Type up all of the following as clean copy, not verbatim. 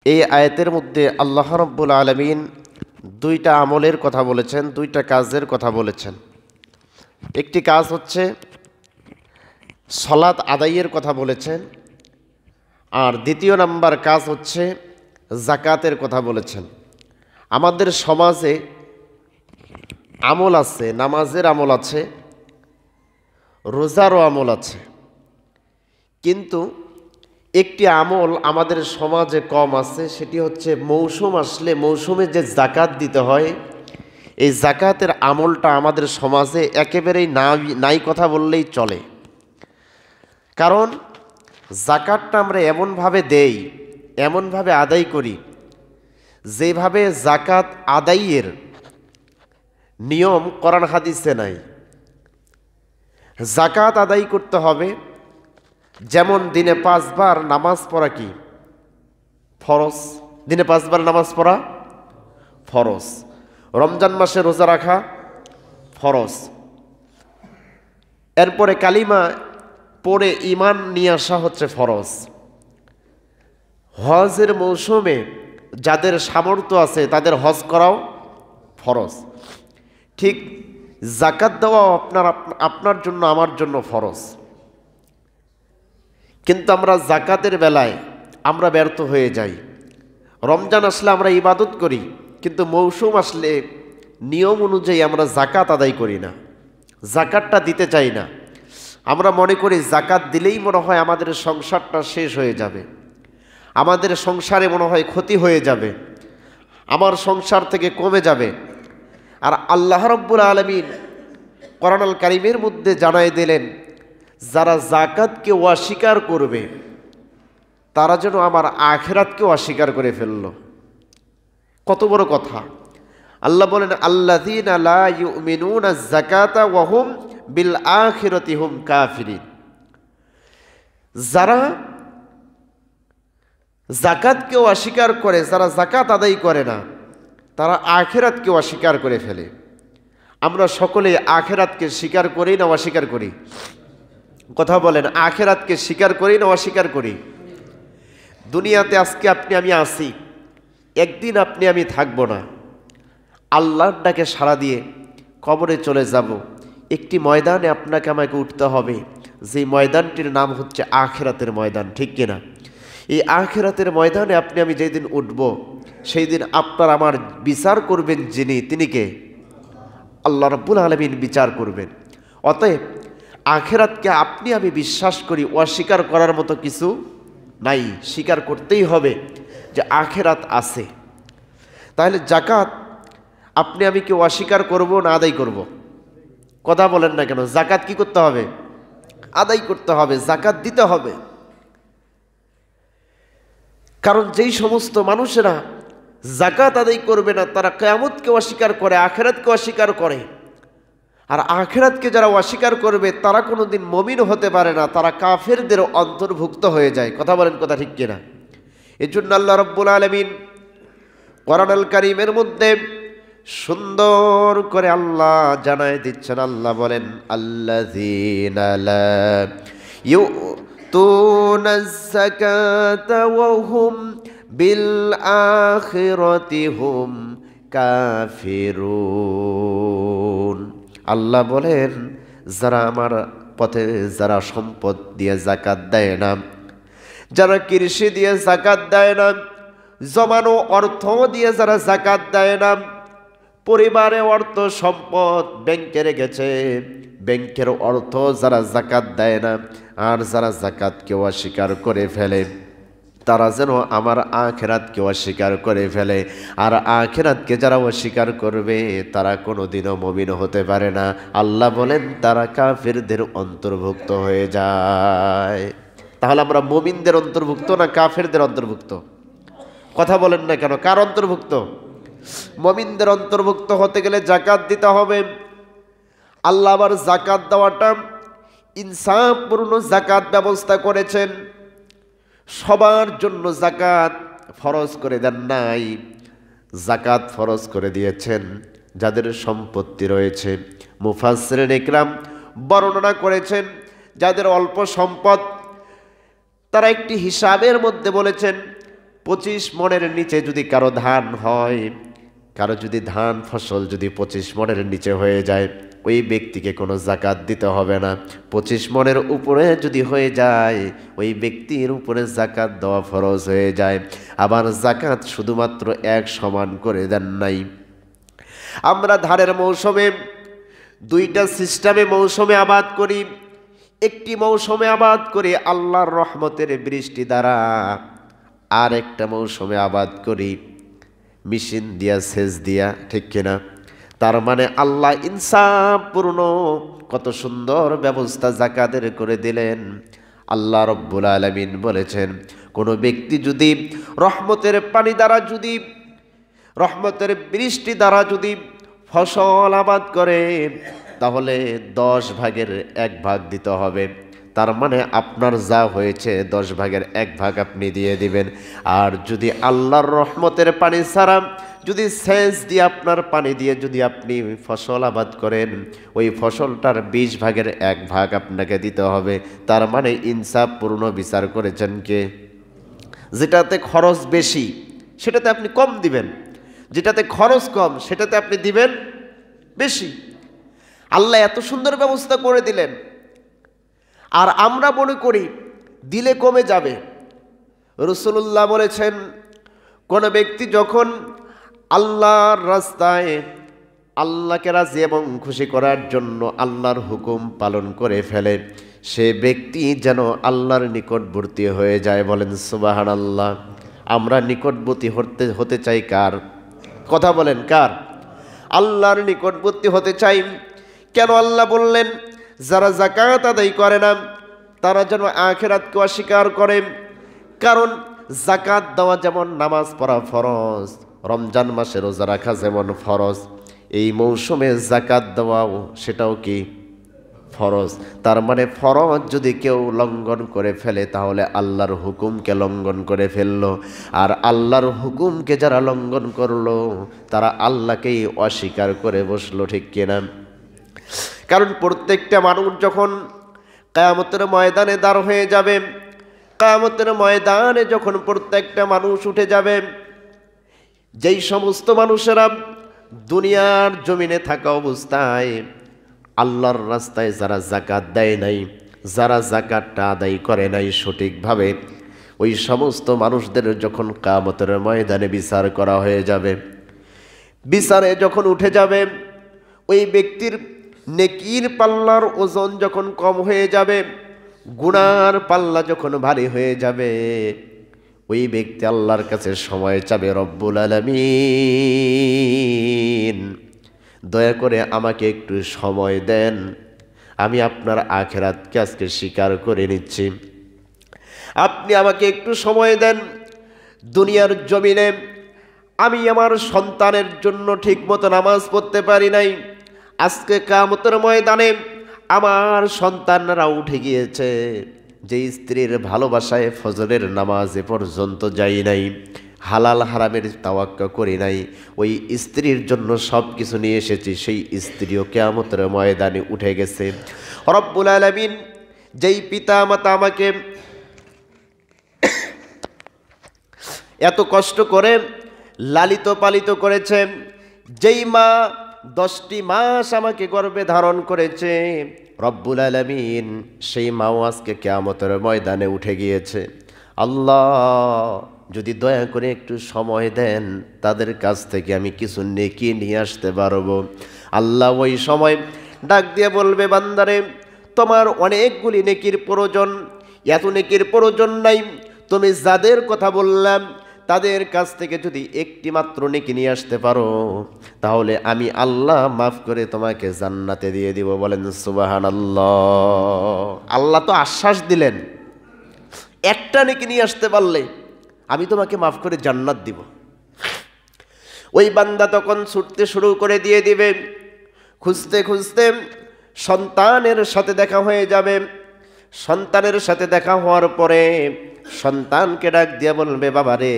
এই আয়াতের মধ্যে আল্লাহ রাব্বুল আলামিন দুইটা আমলের কথা বলেছেন, দুইটা কাজের কথা বলেছেন। একটি কাজ হচ্ছে সালাত আদায়ের কথা বলেছেন, আর দ্বিতীয় নাম্বার কাজ হচ্ছে যাকাতের কথা বলেছেন। আমাদের সমাজে আমল আছে, নামাজের আমল আছে, রোজারও আমল আছে, কিন্তু একটি আমল আমাদের সমাজে কম আছে, সেটি হচ্ছে মৌসুম আসলে মৌসুমে যে যাকাত দিতে হয়, এই যাকাতের আমলটা আমাদের সমাজে একেবারেই নাই কথা বললেই চলে। কারণ যাকাতটা আমরা এমনভাবে দেই, এমনভাবে আদায় করি, যেভাবে যাকাত আদায়ের নিয়ম কোরআন হাদিসে নাই। যাকাত আদায় করতে হবে, যেমন দিনে 5 বার নামাজ পড়া কি ফরজ, দিনে 5 বার নামাজ পড়া ফরজ, রমজান মাসে রোজা রাখা ফরজ, এরপরে কালিমা পড়ে ঈমান নিয়ে আসা হচ্ছে ফরজ। হজের মৌসুমে যাদের সামর্থ্য আছে তাদের হজ করাও ফরজ। ঠিক যাকাত দেওয়াও আপনার জন্য আমার জন্য ফরজ। কিন্তু আমরা যাকাতের বেলায় আমরা ব্যর্থ হয়ে যাই। রমজান আসলে আমরা ইবাদত করি, কিন্তু মৌসুম আসলে নিয়ম অনুযায়ী আমরা যাকাত আদায় করি না, যাকাতটা দিতে চাই না। আমরা মনে করি যাকাত দিলেই মনে হয় আমাদের সংসারটা শেষ হয়ে যাবে, আমাদের সংসারে মনে হয় ক্ষতি হয়ে যাবে, আমার সংসার থেকে কমে যাবে। আর আল্লাহ রাব্বুল আলামিন কোরআনুল কারীমের মধ্যে জানাই দিলেন, যারা যাকাতকে অস্বীকার করবে তারা যেন আমার আখিরাতকেও অস্বীকার করে ফেলল। কত বড় কথা! আল্লাহ বলেন, আল্লাযীনা লা ইউমিনুনা যাকাতা ওয়া হুম বিল আখিরাতি হুম কাফিরিন। যারা যাকাতকে অস্বীকার করে, যারা যাকাত আদায় করে না, তারা আখিরাতকে অস্বীকার করে ফেলে। আমরা সকলে আখিরাতকে স্বীকার করি না অস্বীকার করি? কথা বলেন, আখিরাতকে স্বীকার করি না অস্বীকার করি? দুনিয়াতে আজকে আপনি আমি আছি, একদিন আপনি আমি থাকব না। আল্লাহর ডাকে সাড়া দিয়ে কবরে চলে যাব। একটি ময়দানে আপনাকে আমাকে উঠতে হবে, যে ময়দানটির নাম হচ্ছে আখিরাতের ময়দান, ঠিক কিনা? এই আখিরাতের ময়দানে আপনি আমি যেদিন উঠব, সেই দিন আপনার আমার বিচার করবেন যিনি, তিনি কে? আল্লাহ রাব্বুল আলামিন বিচার করবেন। অতএব আখিরাতকে আপনি আমি বিশ্বাস করি, অস্বীকার করার মতো কিছু নাই, স্বীকার করতেই হবে যে আখিরাত আছে। তাহলে যাকাত আপনি আমি কি অস্বীকার করব না আদায় করব? কথা বলেন না কেন? যাকাত কি করতে হবে? আদায় করতে হবে, যাকাত দিতে হবে। কারণ যেই সমস্ত মানুষেরা যাকাত আদায় করবে না, তারা কিয়ামতকে অস্বীকার করে, আখিরাতকে অস্বীকার করে। আর আখিরাতকে যারা অস্বীকার করবে তারা কোনোদিন মুমিন হতে পারে না, তারা কাফেরদের অন্তর্ভুক্ত হয়ে যায়। কথা বলেন, কথা ঠিক কিনা? এজন্য আল্লাহ রাব্বুল আলামিন কোরআনুল কারীমের মধ্যে সুন্দর করে আল্লাহ জানায় দিচ্ছেন। আল্লাহ বলেন, আল্লাযীনা লা ইউতুনাজ যাকাতা ওয়া হুম বিল আখিরাতি হুম কাফিরুন। আল্লাহ বলেন, যারা আমার পথে যারা সম্পদ দিয়ে যাকাত দেয় না, যারা কৃষি দিয়ে যাকাত দেয় না, জমানো অর্থ দিয়ে যারা যাকাত দেয় না, পরিবারে অর্থ সম্পদ ব্যাংকে রেখেছে, ব্যাংকের অর্থ যারা যাকাত দেয় না, আর যারা যাকাতকে অস্বীকার করে ফেলে, তারা যেন আমার আখিরাতকে অস্বীকার করে ফেলে। আর আখিরাতকে যারা অস্বীকার করবে তারা কোনোদিনও মুমিন হতে পারে না। আল্লাহ বলেন, তারা কাফিরদের অন্তর্ভুক্ত হয়ে যায়। তাহলে আমরা মুমিনদের অন্তর্ভুক্ত না কাফিরদের অন্তর্ভুক্ত? কথা বলেন না কেন? কার অন্তর্ভুক্ত? মুমিনদের অন্তর্ভুক্ত হতে গেলে যাকাত দিতে হবে। আল্লাহ আবার যাকাত দেওয়াটা ইনসাফপূর্ণ যাকাত ব্যবস্থা করেছেন। সবার জন্য যাকাত ফরজ করে দেন নাই, যাকাত ফরজ করে দিয়েছেন যাদের সম্পত্তি রয়েছে। মুফাসসিরিন ইকরাম বর্ণনা করেছেন, যাদের অল্প সম্পদ, তারা একটি হিসাবের মধ্যে বলেছেন 25 মণের নিচে যদি কারো ধান হয়, কারো যদি ধান ফসল যদি 25 মণের নিচে হয়ে যায়, ওই ব্যক্তিকে কোনো জাকাত দিতে হবে না। 25 মণের উপরে যদি হয়ে যায়, ওই ব্যক্তির উপরে জাকাত দেওয়া ফরজ হয়ে যায়। আবার জাকাত শুধুমাত্র এক সমান করে দেন নাই। আমরা ধানের মৌসুমে দুইটা সিস্টেমে মৌসুমে আবাদ করি। একটি মৌসুমে আবাদ করি আল্লাহর রহমতের বৃষ্টি দ্বারা, আর একটা মৌসুমে আবাদ করি মেশিন দিয়া, সেচ দিয়া, ঠিক কিনা? তার মানে আল্লাহ ইনসাফপূর্ণ কত সুন্দর ব্যবস্থা জাকাতের করে দিলেন। আল্লাহ রব্বুল আলামিন বলেছেন, কোনো ব্যক্তি যদি রহমতের পানি দ্বারা, যদি রহমতের বৃষ্টি দ্বারা যদি ফসল আবাদ করে, তাহলে 10 ভাগের 1 ভাগ দিতে হবে। তার মানে আপনার যা হয়েছে 10 ভাগের 1 ভাগ আপনি দিয়ে দিবেন। আর যদি আল্লাহর রহমতের পানি ছাড়া, যদি সেচ দিয়ে আপনার পানি দিয়ে যদি আপনি ফসল আবাদ করেন, ওই ফসলটার 20 ভাগের 1 ভাগ আপনাকে দিতে হবে। তার মানে ইনসাফপূর্ণ বিচার করেছেন কে? যেটাতে খরচ বেশি সেটাতে আপনি কম দিবেন, যেটাতে খরচ কম সেটাতে আপনি দিবেন বেশি। আল্লাহ এত সুন্দর ব্যবস্থা করে দিলেন, আর আমরা মনে করি দিলে কমে যাবে। রাসূলুল্লাহ বলেছেন, কোন ব্যক্তি যখন আল্লাহর রাস্তায় আল্লাহকে রাজি এবং খুশি করার জন্য আল্লাহর হুকুম পালন করে ফেলে, সে ব্যক্তি যেন আল্লাহর নিকটবর্তী হয়ে যায়। বলেন সুবহানাল্লাহ। আমরা নিকটবর্তী হতে চাই কার? কথা বলেন, কার? আল্লাহর নিকটবর্তী হতে চাই। কেন আল্লাহ বললেন যারা যাকাত আদায় করে না তারা যেন আখিরাতকে অস্বীকার করে? কারণ যাকাত দেওয়া যেমন নামাজ পড়া ফরজ, রমজান মাসে রোজা রাখা যেমন ফরজ, এই মৌসুমে যাকাত দেওয়াও সেটাও কি ফরজ। তার মানে ফরজ যদি কেউ লঙ্ঘন করে ফেলে তাহলে আল্লাহর হুকুমকে লঙ্ঘন করে ফেললো, আর আল্লাহর হুকুমকে যারা লঙ্ঘন করলো তারা আল্লাহকেই অস্বীকার করে বসলো, ঠিক কিনা? কারণ প্রত্যেকটা মানুষ যখন কিয়ামতের ময়দানে দাঁড় হয়ে যাবে, কিয়ামতের ময়দানে যখন প্রত্যেকটা মানুষ উঠে যাবে, যেই সমস্ত মানুষেরা দুনিয়ার জমিনে থাকা অবস্থায় আল্লাহর রাস্তায় যারা যাকাত দেয় নাই, যারা যাকাতটা আদায় করে নাই সঠিকভাবে, ওই সমস্ত মানুষদের যখন কিয়ামতের ময়দানে বিচার করা হয়ে যাবে, বিচারে যখন উঠে যাবে, ওই ব্যক্তির নেকির পাল্লার ওজন যখন কম হয়ে যাবে, গুনার পাল্লা যখন ভারী হয়ে যাবে, ওই ব্যক্তি আল্লাহর কাছে সময় চাবে, রব্বুল আলামিন দয়া করে আমাকে একটু সময় দেন, আমি আপনার আখিরাতকে আজকে স্বীকার করে নিচ্ছি, আপনি আমাকে একটু সময় দেন। দুনিয়ার জমিনে আমি আমার সন্তানের জন্য ঠিকমতো নামাজ পড়তে পারি নাই, আজকে কিয়ামতের ময়দানে আমার সন্তানরা উঠে গিয়েছে, যে স্ত্রীর ভালোবাসায় ফজরের নামাজে পর্যন্ত যাই নাই, হালাল হারামের তাওয়াক্কা করি নাই, ওই স্ত্রীর জন্য সব কিছু নিয়ে এসেছি, সেই স্ত্রীও কিয়ামতের ময়দানে উঠে গেছে। রব্বুল আলামিন যেই পিতা মাতা আমাকে এত কষ্ট করে লালিত পালিত করেছে, যেই মা 10টি মাস আমাকে গর্ভে ধারণ করেছে, রব্বুল আলামিন সেই মাও আজকে কিয়ামতের ময়দানে উঠে গিয়েছে। আল্লাহ যদি দয়া করে একটু সময় দেন, তাদের কাছ থেকে আমি কিছু নেকি নিয়ে আসতে পারবো। আল্লাহ ওই সময় ডাক দিয়ে বলবে, বান্দারে তোমার অনেকগুলি নেকির প্রয়োজন, এত নেকির প্রয়োজন নাই, তুমি যাদের কথা বললাম তাদের কাছ থেকে যদি একটি মাত্র নেকি নিয়ে আসতে পারো, তাহলে আমি আল্লাহ মাফ করে তোমাকে জান্নাতে দিয়ে দিব। বলেন সুবহানাল্লাহ। আল্লাহ তো আশ্বাস দিলেন, একটা নেকি নিয়ে আসতে পারলে আমি তোমাকে মাফ করে জান্নাত দিব। ওই বান্দা তখন ছুটতে শুরু করে দিয়ে দিবে, খুঁজতে খুঁজতে সন্তানের সাথে দেখা হয়ে যাবে। সন্তানের সাথে দেখা হওয়ার পরে সন্তানকে ডাক দিয়ে বলবে, বাবা রে,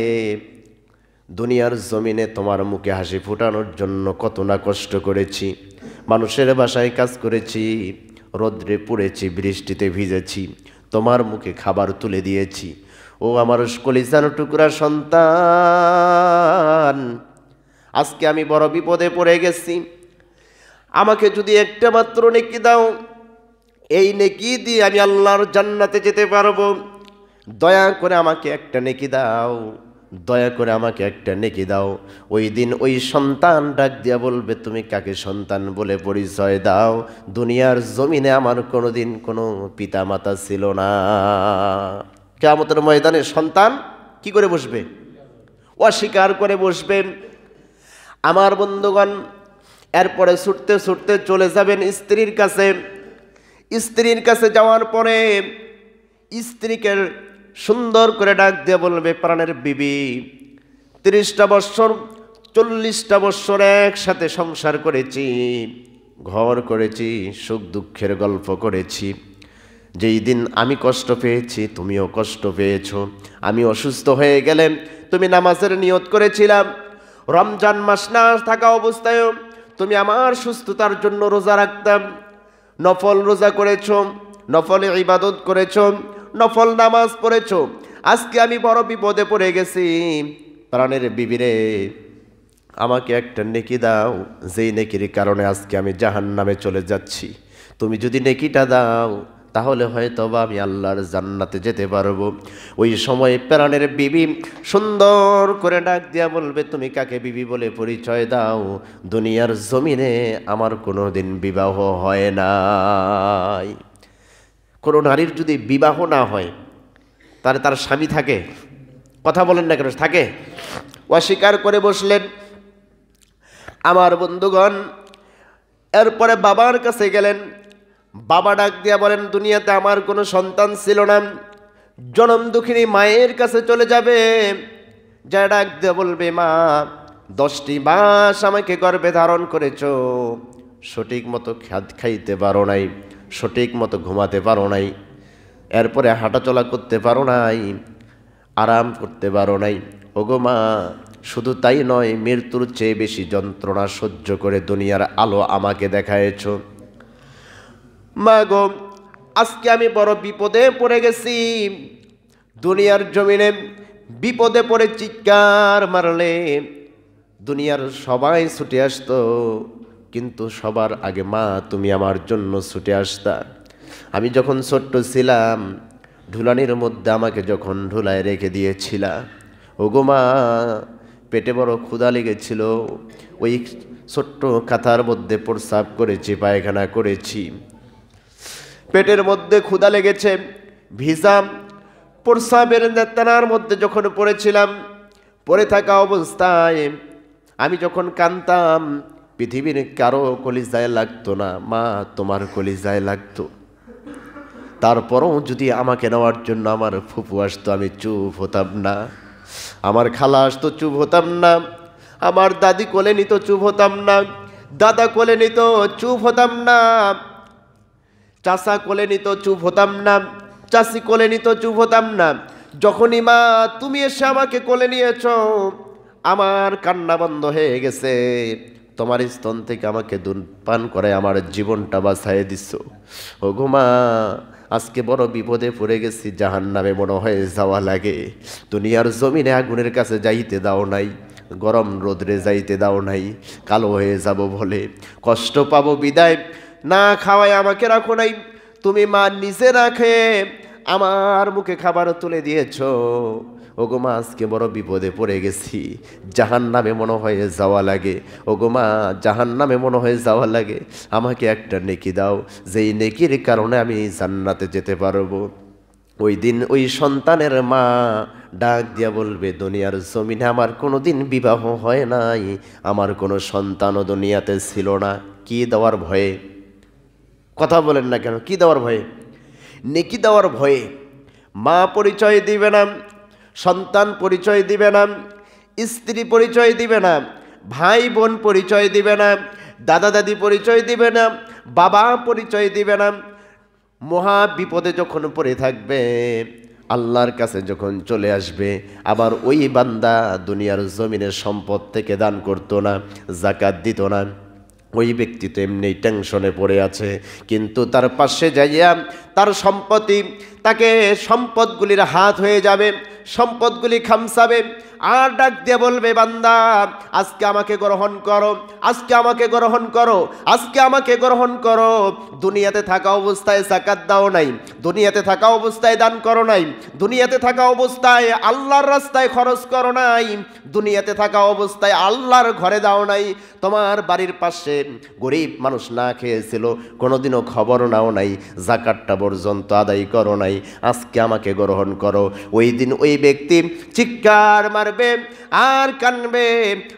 দুনিয়ার জমিনে তোমার মুখে হাসি ফোটানোর জন্য কত না কষ্ট করেছি, মানুষের বাসায় কাজ করেছি, রোদ্রে পুড়েছি, বৃষ্টিতে ভিজেছি, তোমার মুখে খাবার তুলে দিয়েছি, ও আমার কলিজার টুকরা সন্তান, আজকে আমি বড় বিপদে পড়ে গেছি, আমাকে যদি একটা মাত্র নেকি দাও, এই নেকি দিয়ে আমি আল্লাহর জান্নাতে যেতে পারবো। দয়া করে আমাকে একটা নেকি দাও, দয়া করে আমাকে একটা নেকি দাও। ওই দিন ওই সন্তান ডাক দিয়া বলবে, তুমি কাকে সন্তান বলে পরিচয় দাও? দুনিয়ার জমিনে আমার কোনোদিন কোনো পিতা মাতা ছিল না। কিয়ামতের ময়দানে সন্তান কি করে বসবে? অস্বীকার করে বসবে। আমার বন্ধুগণ, এরপরে ছুটতে ছুটতে চলে যাবেন স্ত্রীর কাছে। স্ত্রীর কাছে যাওয়ার পরে স্ত্রীকে সুন্দর করে ডাক দিয়ে বলবে, প্রাণের বিবি, 30টা বৎসর 40টা বৎসর একসাথে সংসার করেছি, ঘর করেছি, সুখ দুঃখের গল্প করেছি। যেই দিন আমি কষ্ট পেয়েছি তুমিও কষ্ট পেয়েছো। আমি অসুস্থ হয়ে গেলে তুমি নামাজের নিয়ত করেছিলাম। রমজান মাস না থাকা অবস্থায়ও তুমি আমার সুস্থতার জন্য রোজা রাখতাম, নফল রোজা করেছো, নফল ইবাদত করেছো, নফল নামাজ পড়েছো। আজকে আমি বড় বিপদে পড়ে গেছি, প্রাণের বিবিরে আমাকে একটা নেকি দাও, যেই নেকির কারণে আজকে আমি জাহান্নামে চলে যাচ্ছি। তুমি যদি নেকিটা দাও তাহলে হয়তো বা আমি আল্লাহর জান্নাতে যেতে পারবো। ওই সময় প্রাণের বিবি সুন্দর করে ডাক দিয়া বলবে, তুমি কাকে বিবি বলে পরিচয় দাও? দুনিয়ার জমিনে আমার কোনো দিন বিবাহ হয় নাই। কোনো নারীর যদি বিবাহ না হয় তাহলে তার স্বামী থাকে? কথা বলেন না কেন, থাকে? অস্বীকার করে বসলেন। আমার বন্ধুগণ, এরপরে বাবার কাছে গেলেন। বাবা ডাক দিয়া বলেন, দুনিয়াতে আমার কোনো সন্তান ছিল না। জনম দুঃখিনী মায়ের কাছে চলে যাবে, যা ডাক দিয়া বলবে, মা 10টি মাস আমাকে গর্ভে ধারণ করেছো, সঠিক মতো খাইতে পারো নাই, সঠিক মতো ঘুমাতে পারো নাই, এরপরে হাঁটাচলা করতে পারো নাই, আরাম করতে পারো নাই। ওগো মা, শুধু তাই নয়, মৃত্যুর চেয়ে বেশি যন্ত্রণা সহ্য করে দুনিয়ার আলো আমাকে দেখায়েছো। মা গো, আজকে আমি বড় বিপদে পড়ে গেছি। দুনিয়ার জমিনে বিপদে পড়ে চিৎকার মারলে দুনিয়ার সবাই ছুটে আসতো, কিন্তু সবার আগে মা তুমি আমার জন্য ছুটে আসতা। আমি যখন ছোট্ট ছিলাম, ঢুলানির মধ্যে আমাকে যখন ঢুলায় রেখে দিয়েছিলা, ওগো মা, পেটে বড় ক্ষুধা লেগেছিল, ওই ছোট্ট কাঁথার মধ্যে প্রস্রাব করেছি, পায়খানা করেছি। পেটের মধ্যে ক্ষুধা লেগেছে, ভিজা প্রস্রাবের নেতানার মধ্যে যখন পড়েছিলাম, পড়ে থাকা অবস্থায় আমি যখন কাঁদতাম, পৃথিবীর কারো কলিজায় লাগতো না, মা তোমার কলিজায় লাগতো। তারপরও যদি আমাকে নেওয়ার জন্য আমার ফুফু আসতো, আমি চুপ হতাম না। আমার খালা আসতো, চুপ হতাম না। আমার দাদি কোলে নিত, চুপ হতাম না। দাদা কোলে নিত, চুপ হতাম না। চাচা কোলে নিত, চুপ হতাম না। চাচি কোলে নিত, চুপ হতাম না। যখনই মা তুমি এসে আমাকে কোলে নিয়েছ, আমার কান্না বন্ধ হয়ে গেছে। তোমার স্তন থেকে আমাকে দুধ পান করে আমার জীবনটা বাঁচাই দিচ্ছ। ওগো মা, আজকে বড় বিপদে পড়ে গেছি, জাহান্নামে মনে হয়ে যাওয়া লাগে। দুনিয়ার জমিনে আগুনের কাছে যাইতে দাও নাই, গরম রোদ্রে যাইতে দাও নাই, কালো হয়ে যাব বলে, কষ্ট পাবো বিদায়, না খাওয়ায় আমাকে রাখো নাই। তুমি মা নিজে রাখে আমার মুখে খাবার তুলে দিয়েছ। ওগো মা, আজকে বড় বিপদে পড়ে গেছি, জাহান্নামে মনে হয়ে যাওয়া লাগে। ওগো মা, জাহান্নামে মনে হয়ে যাওয়া লাগে, আমাকে একটা নেকি দাও, যেই নেকির কারণে আমি জান্নাতে যেতে পারবো। ওই দিন ওই সন্তানের মা ডাক দিয়া বলবে, দুনিয়ার জমিনে আমার কোনো দিন বিবাহ হয় নাই, আমার কোনো সন্তানও দুনিয়াতে ছিল না। কি দেওয়ার ভয়ে? কথা বলেন না কেন, কি দেওয়ার ভয়ে? নেকি দেওয়ার ভয়ে। মা পরিচয় দিবে না, সন্তান পরিচয় দিবে না, স্ত্রী পরিচয় দিবে না, ভাই বোন পরিচয় দিবে না, দাদা দাদি পরিচয় দিবে না, বাবা পরিচয় দিবে না। মহা বিপদে যখন পড়ে থাকবে, আল্লাহর কাছে যখন চলে আসবে, আবার ওই বান্দা দুনিয়ার জমিনের সম্পদ থেকে দান করতো না, যাকাত দিত না। ওই ব্যক্তি তো এমনি টেনশনে পড়ে আছে, কিন্তু তার পাশে যাইয়া তার সম্পত্তি, তাকে সম্পদগুলির হাত হয়ে যাবে, সম্পদগুলি খামসাবে, আর ডাক দিয়ে বলবে, বান্দা আজকে আমাকে গ্রহণ করো, আজকে আমাকে গ্রহণ করো, আজকে আমাকে গ্রহণ করো। দুনিয়াতে থাকা অবস্থায় যাকাত দাও নাই, দুনিয়াতে থাকা অবস্থায় দান করো নাই, দুনিয়াতে থাকা অবস্থায় আল্লাহর রাস্তায় খরচ করো নাই, দুনিয়াতে থাকা অবস্থায় আল্লাহর ঘরে দাও নাই, তোমার বাড়ির পাশে গরিব মানুষ না খেয়েছিল, কোনোদিনও খবর নাও নাই, যাকাতটা পর্যন্ত আদায় করো নাই, আজকে আমাকে গ্রহণ করো। ওই দিন ওই ব্যক্তি চিৎকার মারবে আর কানবে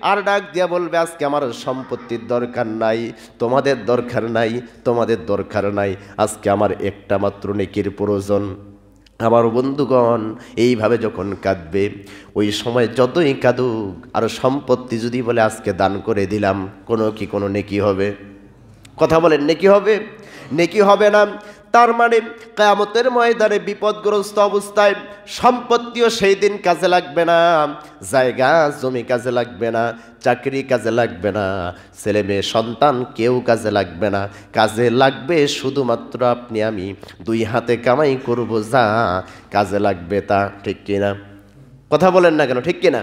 আর ডাক দিয়া বলবে, আজকে আমার সম্পত্তির দরকার নাই, তোমাদের দরকার নাই, তোমাদের দরকার নাই, আজকে আমার একটা মাত্র নেকির প্রয়োজন। আমার বন্ধুগণ, এইভাবে যখন কাঁদবে, ওই সময় যতই কাঁদুক, আর সম্পত্তি যদি বলে আজকে দান করে দিলাম, কোনো নেকি হবে? কথা বলেন, নেকি হবে? নেকি হবে না। তার মানে কিয়ামতের ময়দানে বিপদগ্রস্ত অবস্থায় সম্পত্তিও সেই দিন কাজে লাগবে না, জায়গা জমি কাজে লাগবে না, চাকরি কাজে লাগবে না, ছেলে মেয়ে সন্তান কেউ কাজে লাগবে না। কাজে লাগবে শুধুমাত্র আপনি আমি দুই হাতে কামাই করব, যা কাজে লাগবে তা। ঠিক কিনা? কথা বলেন না কেন? ঠিক কিনা?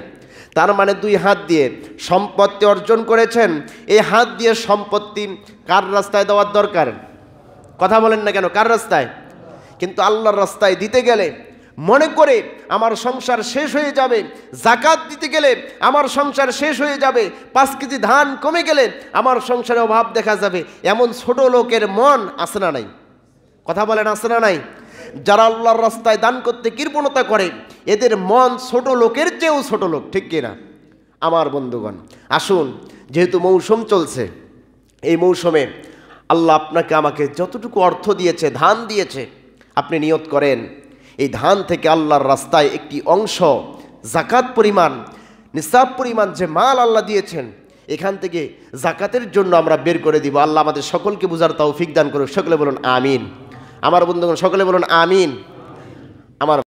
তার মানে দুই হাত দিয়ে সম্পত্তি অর্জন করেছেন, এই হাত দিয়ে সম্পত্তি কার রাস্তায় দেওয়ার দরকার? কথা বলেন না কেন? কার রাস্তায়? কিন্তু আল্লাহর রাস্তায় দিতে গেলে মনে করে আমার সংসার শেষ হয়ে যাবে, যাকাত দিতে গেলে আমার সংসার শেষ হয়ে যাবে, 5 কেজি ধান কমে গেলে আমার সংসারে অভাব দেখা যাবে, এমন ছোট লোকের মন আছে না নাই? কথা বলেন, আছে না নাই? যারা আল্লাহর রাস্তায় দান করতে কৃপণতা করে, এদের মন ছোট লোকের চেয়েও ছোট লোক। ঠিক কিনা? আমার বন্ধুগণ, আসুন, যেহেতু মৌসুম চলছে, এই মৌসুমে আল্লাহ আপনাকে আমাকে যতটুকু অর্থ দিয়েছে, ধান দিয়েছে, আপনি নিয়ত করেন এই ধান থেকে আল্লাহর রাস্তায় একটি অংশ, যাকাত পরিমাণ, নিসাব পরিমাণ যে মাল আল্লাহ দিয়েছেন, এখান থেকে যাকাতের জন্য আমরা বের করে দিব। আল্লাহ আমাদের সকলকে বুঝার তৌফিক দান করুক। সকলে বলুন আমিন। আমার বন্ধুগণ সকলে বলুন আমিন। আমার